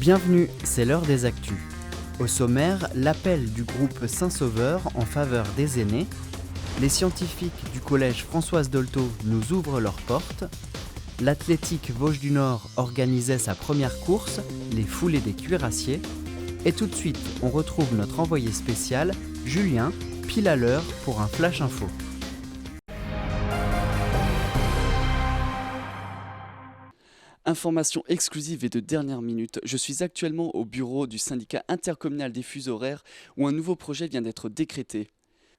Bienvenue, c'est l'heure des actus. Au sommaire, l'appel du groupe Saint-Sauveur en faveur des aînés. Les scientifiques du collège Françoise Dolto nous ouvrent leurs portes. L'athlétique Vosges du Nord organisait sa première course, les foulées des cuirassiers. Et tout de suite, on retrouve notre envoyé spécial, Julien, pile à l'heure pour un flash info. Information exclusive et de dernière minute, je suis actuellement au bureau du syndicat intercommunal des fuseaux horaires où un nouveau projet vient d'être décrété.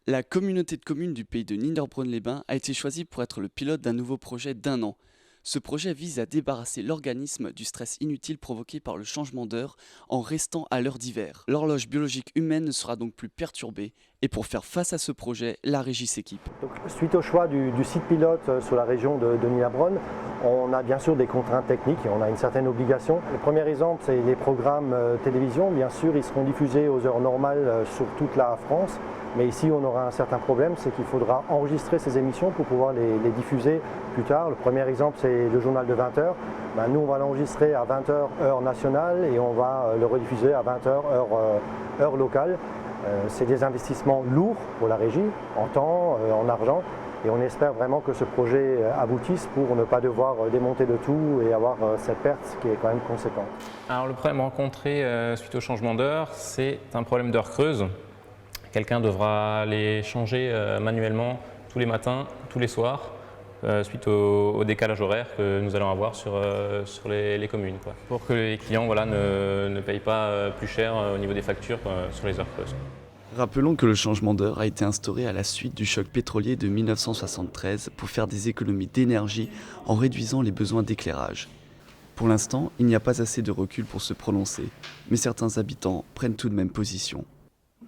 La communauté de communes du pays de Niederbronn-les-Bains a été choisie pour être le pilote d'un nouveau projet d'1 an. Ce projet vise à débarrasser l'organisme du stress inutile provoqué par le changement d'heure en restant à l'heure d'hiver. L'horloge biologique humaine ne sera donc plus perturbée et pour faire face à ce projet, la régie s'équipe. Donc, suite au choix du site pilote sur la région de Niederbronn, on a bien sûr des contraintes techniques et on a une certaine obligation. Le premier exemple, c'est les programmes télévision. Bien sûr, ils seront diffusés aux heures normales sur toute la France. Mais ici, on aura un certain problème, c'est qu'il faudra enregistrer ces émissions pour pouvoir les diffuser plus tard. Le premier exemple, c'est le journal de 20h. Nous, on va l'enregistrer à 20h heure nationale et on va le rediffuser à 20h heure locale. C'est des investissements lourds pour la régie, en temps, en argent. Et on espère vraiment que ce projet aboutisse pour ne pas devoir démonter le tout et avoir cette perte qui est quand même conséquente. Alors le problème rencontré suite au changement d'heure, c'est un problème d'heure creuse. Quelqu'un devra les changer manuellement tous les matins, tous les soirs, suite au décalage horaire que nous allons avoir sur les communes, pour que les clients ne payent pas plus cher au niveau des factures sur les heures creuses. Rappelons que le changement d'heure a été instauré à la suite du choc pétrolier de 1973 pour faire des économies d'énergie en réduisant les besoins d'éclairage. Pour l'instant, il n'y a pas assez de recul pour se prononcer, mais certains habitants prennent tout de même position.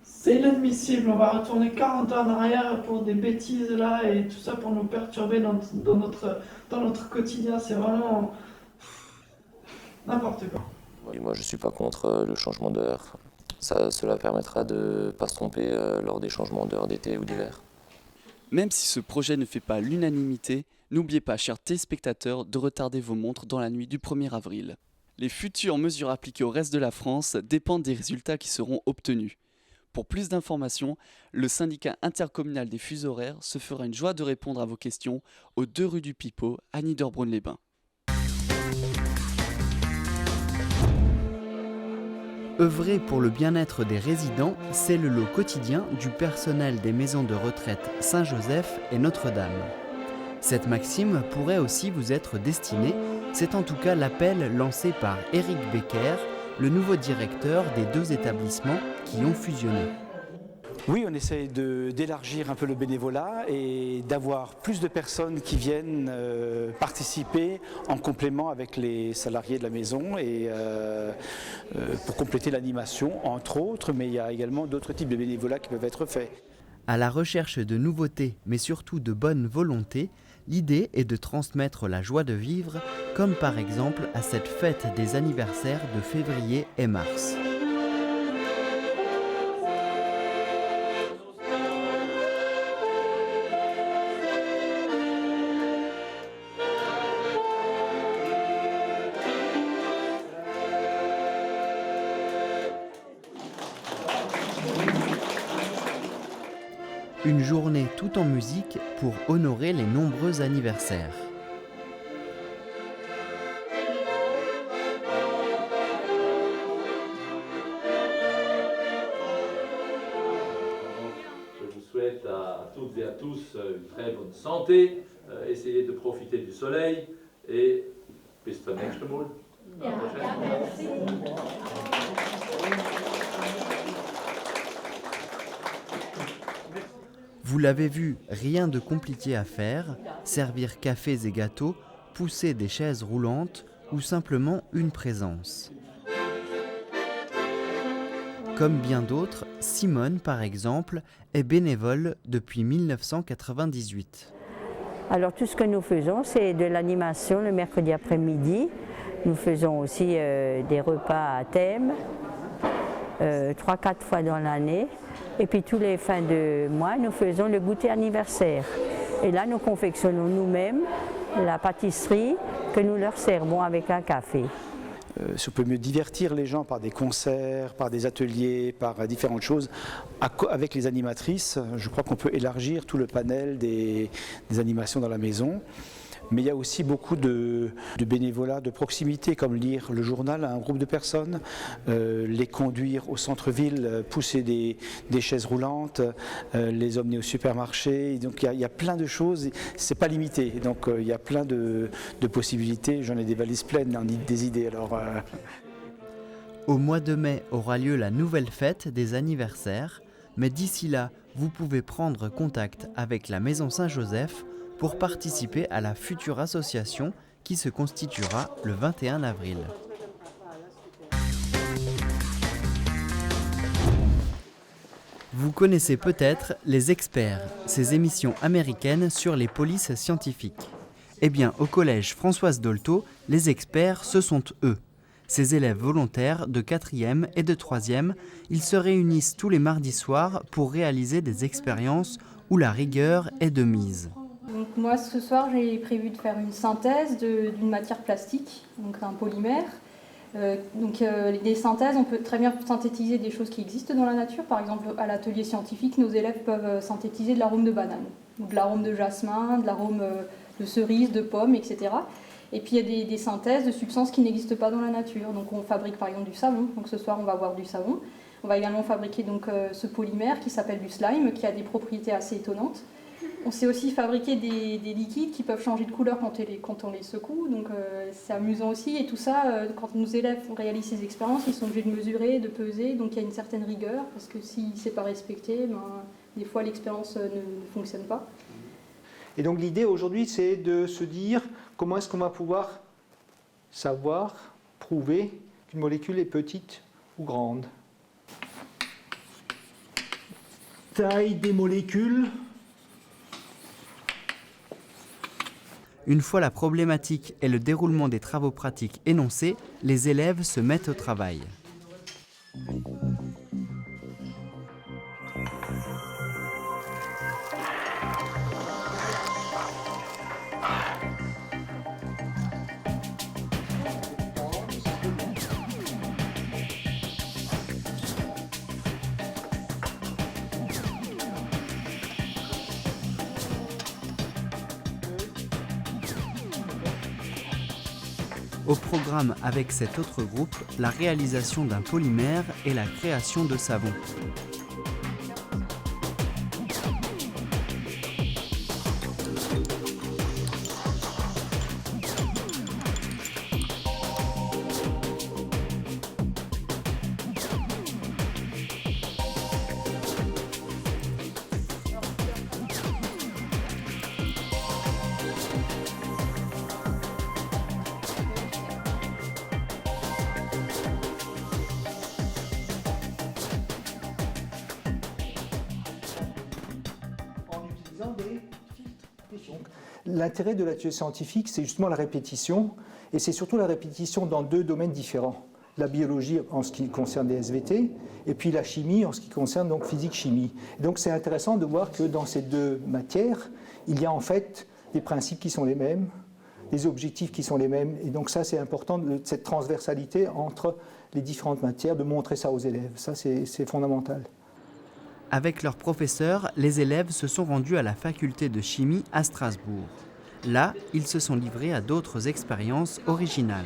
C'est inadmissible, on va retourner 40 ans en arrière pour des bêtises là et tout ça pour nous perturber dans notre quotidien, c'est vraiment n'importe quoi. Oui, moi je ne suis pas contre le changement d'heure. Cela permettra de ne pas se tromper lors des changements d'heure d'été ou d'hiver. Même si ce projet ne fait pas l'unanimité, n'oubliez pas, chers téléspectateurs, de retarder vos montres dans la nuit du 1er avril. Les futures mesures appliquées au reste de la France dépendent des résultats qui seront obtenus. Pour plus d'informations, le syndicat intercommunal des fuseaux horaires se fera une joie de répondre à vos questions aux 2 rue du Pipeau à Niederbronn-les-Bains. Œuvrer pour le bien-être des résidents, c'est le lot quotidien du personnel des maisons de retraite Saint-Joseph et Notre-Dame. Cette maxime pourrait aussi vous être destinée, c'est en tout cas l'appel lancé par Éric Becker, le nouveau directeur des 2 établissements qui ont fusionné. Oui, on essaye d'élargir un peu le bénévolat et d'avoir plus de personnes qui viennent participer en complément avec les salariés de la maison et pour compléter l'animation, entre autres, mais il y a également d'autres types de bénévolat qui peuvent être faits. À la recherche de nouveautés, mais surtout de bonne volonté, l'idée est de transmettre la joie de vivre, comme par exemple à cette fête des anniversaires de février et mars. Une journée tout en musique pour honorer les nombreux anniversaires. Je vous souhaite à toutes et à tous une très bonne santé, essayez de profiter du soleil et bis zum nächsten Mal. À la prochaine. Vous l'avez vu, rien de compliqué à faire, servir cafés et gâteaux, pousser des chaises roulantes ou simplement une présence. Comme bien d'autres, Simone par exemple est bénévole depuis 1998. Alors tout ce que nous faisons, c'est de l'animation le mercredi après-midi. Nous faisons aussi des repas à thème, 3-4 fois dans l'année. Et puis tous les fins de mois, nous faisons le goûter anniversaire. Et là, nous confectionnons nous-mêmes la pâtisserie que nous leur servons avec un café. si on peut mieux divertir les gens par des concerts, par des ateliers, par différentes choses, avec les animatrices, je crois qu'on peut élargir tout le panel des animations dans la maison. Mais il y a aussi beaucoup de bénévolat de proximité, comme lire le journal à un groupe de personnes, les conduire au centre-ville, pousser des chaises roulantes, les emmener au supermarché. Donc il y a plein de choses, c'est pas limité. Donc il y a plein de possibilités. J'en ai des valises pleines, des idées. Alors, Au mois de mai aura lieu la nouvelle fête des anniversaires, mais d'ici là, vous pouvez prendre contact avec la Maison Saint-Joseph pour participer à la future association qui se constituera le 21 avril. Vous connaissez peut-être Les Experts, ces émissions américaines sur les polices scientifiques. Eh bien, au collège Françoise Dolto, les experts, ce sont eux. Ces élèves volontaires de 4e et de 3e, ils se réunissent tous les mardis soirs pour réaliser des expériences où la rigueur est de mise. Donc moi, ce soir, j'ai prévu de faire une synthèse d'une matière plastique, donc un polymère. Les synthèses, on peut très bien synthétiser des choses qui existent dans la nature. Par exemple, à l'atelier scientifique, nos élèves peuvent synthétiser de l'arôme de banane, ou de l'arôme de jasmin, de l'arôme de cerise, de pomme, etc. Et puis il y a des synthèses de substances qui n'existent pas dans la nature. Donc on fabrique par exemple du savon. Donc ce soir, on va avoir du savon. On va également fabriquer ce polymère qui s'appelle du slime, qui a des propriétés assez étonnantes. On sait aussi fabriquer des liquides qui peuvent changer de couleur quand on les secoue, donc c'est amusant aussi. Et tout ça, quand nos élèves réalisent ces expériences, ils sont obligés de mesurer, de peser, donc il y a une certaine rigueur, parce que si ce n'est pas respecté, des fois l'expérience ne fonctionne pas. Et donc l'idée aujourd'hui, c'est de se dire comment est-ce qu'on va pouvoir savoir, prouver qu'une molécule est petite ou grande. Taille des molécules. Une fois la problématique et le déroulement des travaux pratiques énoncés, les élèves se mettent au travail. Au programme avec cet autre groupe, la réalisation d'un polymère et la création de savon. L'intérêt de l'atelier scientifique, c'est justement la répétition, et c'est surtout la répétition dans deux domaines différents. La biologie en ce qui concerne les SVT, et puis la chimie en ce qui concerne donc physique-chimie. Donc c'est intéressant de voir que dans ces deux matières, il y a en fait des principes qui sont les mêmes, des objectifs qui sont les mêmes, et donc ça c'est important, cette transversalité entre les différentes matières, de montrer ça aux élèves. Ça c'est fondamental. Avec leurs professeurs, les élèves se sont rendus à la faculté de chimie à Strasbourg. Là, ils se sont livrés à d'autres expériences originales.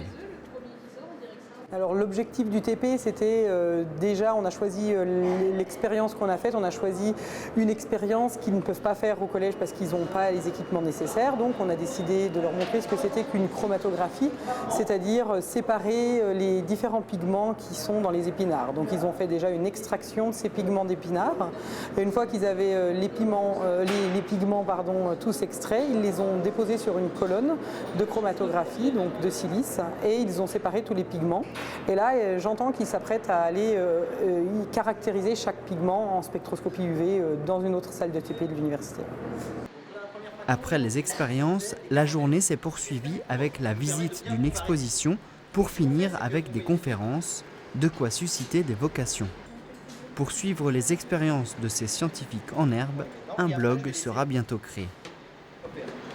Alors l'objectif du TP, c'était déjà, on a choisi l'expérience qu'on a faite, on a choisi une expérience qu'ils ne peuvent pas faire au collège parce qu'ils n'ont pas les équipements nécessaires. Donc on a décidé de leur montrer ce que c'était qu'une chromatographie, c'est-à-dire séparer les différents pigments qui sont dans les épinards. Donc ils ont fait déjà une extraction de ces pigments d'épinards. Et une fois qu'ils avaient les pigments tous extraits, ils les ont déposés sur une colonne de chromatographie, donc de silice, et ils ont séparé tous les pigments. Et là, j'entends qu'ils s'apprêtent à aller caractériser chaque pigment en spectroscopie UV dans une autre salle de TP de l'université. Après les expériences, la journée s'est poursuivie avec la visite d'une exposition pour finir avec des conférences, de quoi susciter des vocations. Pour suivre les expériences de ces scientifiques en herbe, un blog sera bientôt créé.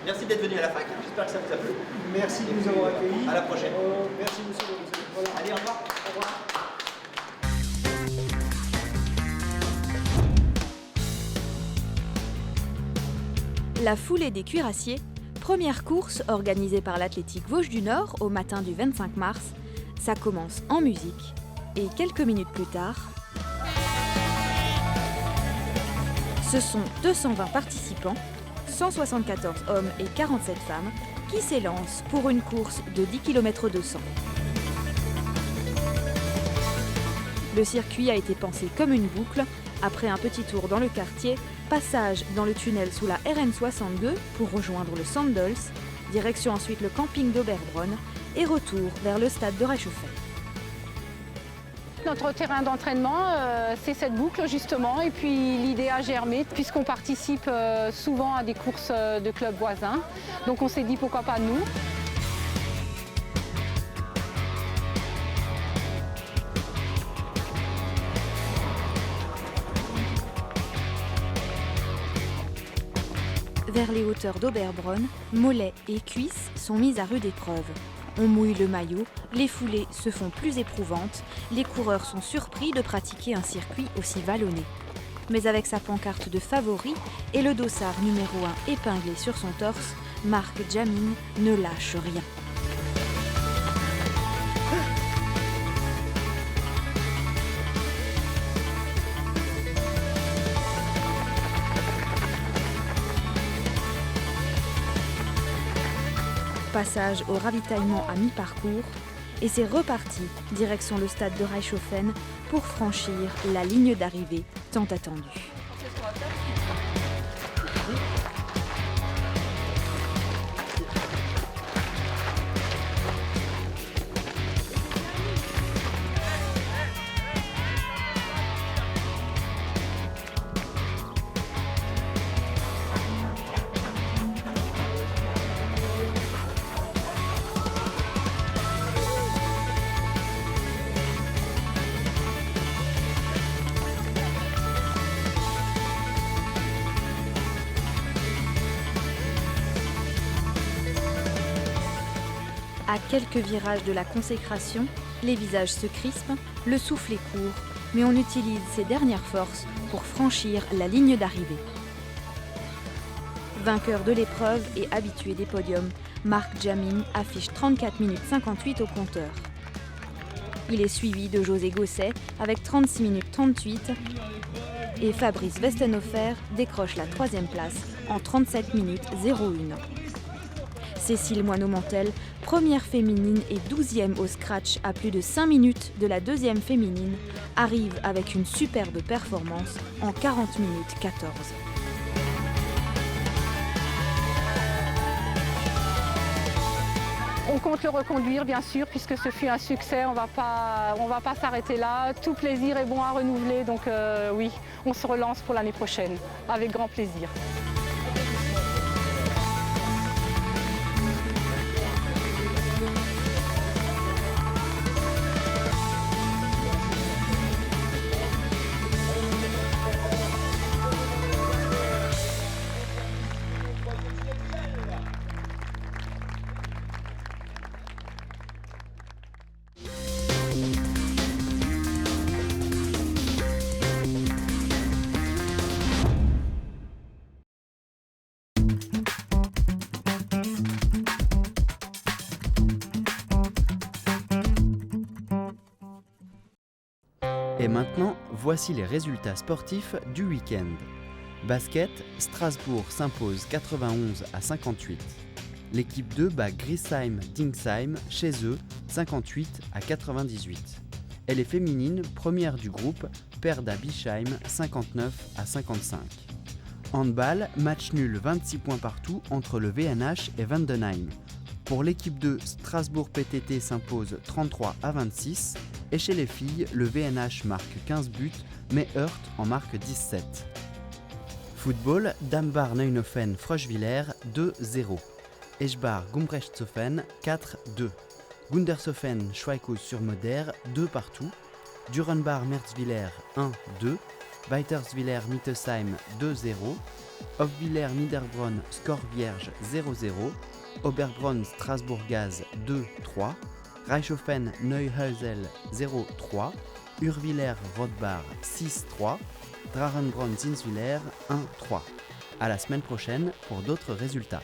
Merci d'être venu à la fac, j'espère que ça vous a plu. Merci de nous avoir accueillis. À la prochaine. Merci monsieur. Allez, au revoir. Au revoir. La foulée des cuirassiers, première course organisée par l'Athlétique Vosges du Nord au matin du 25 mars, ça commence en musique et quelques minutes plus tard, ce sont 220 participants, 174 hommes et 47 femmes qui s'élancent pour une course de 10 km 200. Le circuit a été pensé comme une boucle. Après un petit tour dans le quartier, passage dans le tunnel sous la RN62 pour rejoindre le Sandals, direction ensuite le camping d'Oberbronn et retour vers le stade de Reichshoffen. Notre terrain d'entraînement, c'est cette boucle justement, et puis l'idée a germé puisqu'on participe souvent à des courses de clubs voisins. Donc on s'est dit pourquoi pas nous. Vers les hauteurs d'Oberbronn, mollets et cuisses sont mis à rude épreuve. On mouille le maillot, les foulées se font plus éprouvantes, les coureurs sont surpris de pratiquer un circuit aussi vallonné. Mais avec sa pancarte de favori et le dossard numéro 1 épinglé sur son torse, Marc Jamin ne lâche rien. Passage au ravitaillement à mi-parcours et c'est reparti direction le stade de Reichshoffen pour franchir la ligne d'arrivée tant attendue. À quelques virages de la consécration, les visages se crispent, le souffle est court, mais on utilise ses dernières forces pour franchir la ligne d'arrivée. Vainqueur de l'épreuve et habitué des podiums, Marc Jamin affiche 34 minutes 58 au compteur. Il est suivi de José Gosset avec 36 minutes 38 et Fabrice Westenhofer décroche la 3e place en 37 minutes 01. Cécile Moineau-Mantel, première féminine et 12e au scratch à plus de 5 minutes de la 2e féminine, arrive avec une superbe performance en 40 minutes 14. On compte le reconduire bien sûr puisque ce fut un succès, on va pas s'arrêter là. Tout plaisir est bon à renouveler, donc oui, on se relance pour l'année prochaine avec grand plaisir. Et maintenant, voici les résultats sportifs du week-end. Basket, Strasbourg s'impose 91 à 58. L'équipe 2 bat Griesheim-Dingsheim chez eux 58 à 98. Et les féminines, premières du groupe, perdent à Bischheim 59 à 55. Handball, match nul 26 points partout entre le VNH et Vandenheim. Pour l'équipe 2, Strasbourg PTT s'impose 33 à 26. Et chez les filles, le VNH marque 15 buts, mais Heurt en marque 17. Football, Dambar-Neuenhofen-Froschwiller 2-0. Eschbar-Gumbrechtshofen 4-2. Gundershofen-Schweikhaus-sur-Moder 2 partout. Durenbar-Merzwiller 1-2. Weiterswiller-Mittesheim 2-0. Hofwiller-Niederbronn score vierge 0-0. Oberbronn-Strasbourg-Gaz 2-3. Reichshofen-Neuhäusel 0-3, Urvillers-Rothbard 6-3, Drarenbronn-Zinswiller 1-3. À la semaine prochaine pour d'autres résultats.